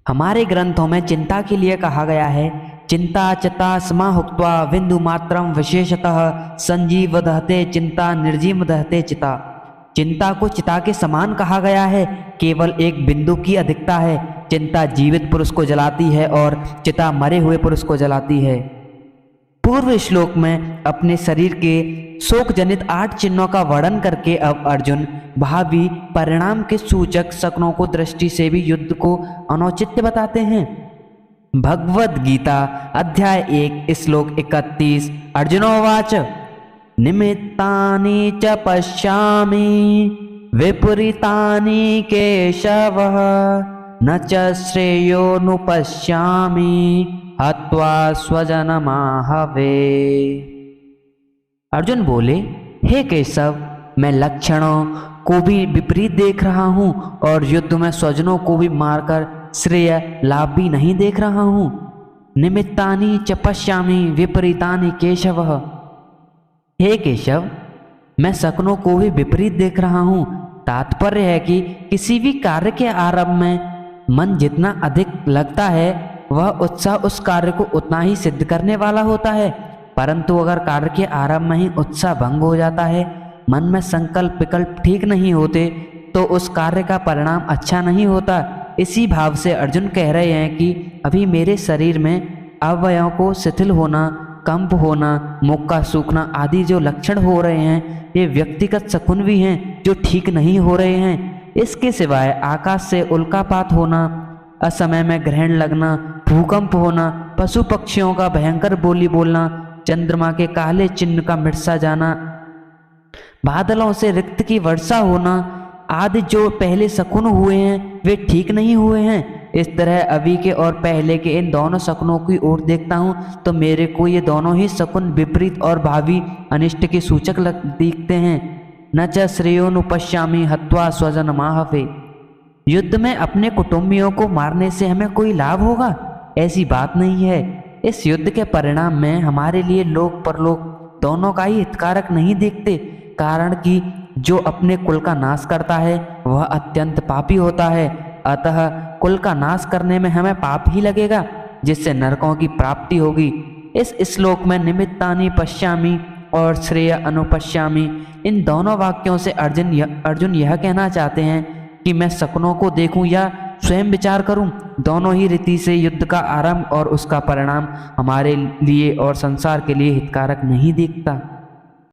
हमारे ग्रंथों में चिंता के लिए कहा गया है, चिंता चिता स्मा हुक्त्वा बिंदु मात्रम विशेषतः संजीव दहते चिंता निर्जीव दहते चिता। चिंता को चिता के समान कहा गया है, केवल एक बिंदु की अधिकता है। चिंता जीवित पुरुष को जलाती है और चिता मरे हुए पुरुष को जलाती है। पूर्व श्लोक में अपने शरीर के शोक जनित 8 चिन्हों का वर्णन करके अब अर्जुन भावी परिणाम के सूचक शकुनों को दृष्टि से भी युद्ध को अनौचित्य बताते हैं। भगवद गीता अध्याय 1 श्लोक 31। अर्जुनोवाच निमित्तानि च पश्यामि विपरीतानि केशव न च श्रेयोनुपश्यामि हत्वा स्वजनमाहवे। अर्जुन बोले, हे केशव, मैं लक्षणों को भी विपरीत देख रहा हूँ और युद्ध में स्वजनों को भी मारकर श्रेय लाभ भी नहीं देख रहा हूँ। निमित्तानि च पश्यामि विपरीतानि केशव। हे केशव, मैं शकुनों को भी विपरीत देख रहा हूँ। तात्पर्य है कि किसी भी कार्य के आरंभ में मन जितना अधिक लगता है वह उत्साह उस कार्य को उतना ही सिद्ध करने वाला होता है, परंतु अगर कार्य के आरंभ में ही उत्साह भंग हो जाता है, मन में संकल्प विकल्प ठीक नहीं होते, तो उस कार्य का परिणाम अच्छा नहीं होता। इसी भाव से अर्जुन कह रहे हैं कि अभी मेरे शरीर में अवयवों को शिथिल होना, कंप होना, मुख का सूखना आदि जो लक्षण हो रहे हैं, ये व्यक्तिगत शकुन भी हैं जो ठीक नहीं हो रहे हैं। इसके सिवाय आकाश से उल्कापात होना, असमय में ग्रहण लगना, भूकंप होना, पशु पक्षियों का भयंकर बोली बोलना, चंद्रमा के काले चिन्ह का मिट जाना, बादलों से रिक्त की वर्षा होना आदि जो पहले शकुन हुए हैं वे ठीक नहीं हुए हैं। इस तरह अभी के और पहले के इन दोनों शकुनों की ओर देखता हूँ तो मेरे को ये दोनों ही शकुन विपरीत और भावी अनिष्ट के सूचक दिखते हैं। न च श्रेयोनुपश्यामि हत्वा स्वजनमाहवे। युद्ध में अपने कुटुंबियों को मारने से हमें कोई लाभ होगा, ऐसी बात नहीं है। इस युद्ध के परिणाम में हमारे लिए लोक परलोक दोनों का ही हितकारक नहीं दिखते, कारण कि जो अपने कुल का नाश करता है वह अत्यंत पापी होता है। अतः कुल का नाश करने में हमें पाप ही लगेगा, जिससे नरकों की प्राप्ति होगी। इस श्लोक में निमित्तानि पश्यामि और श्रेय अनुपश्यामि, इन दोनों वाक्यों से अर्जुन यह कहना चाहते हैं कि मैं शकुनों को देखूं या स्वयं विचार करूं, दोनों ही रीति से युद्ध का आरंभ और उसका परिणाम हमारे लिए और संसार के लिए हितकारक नहीं दिखता।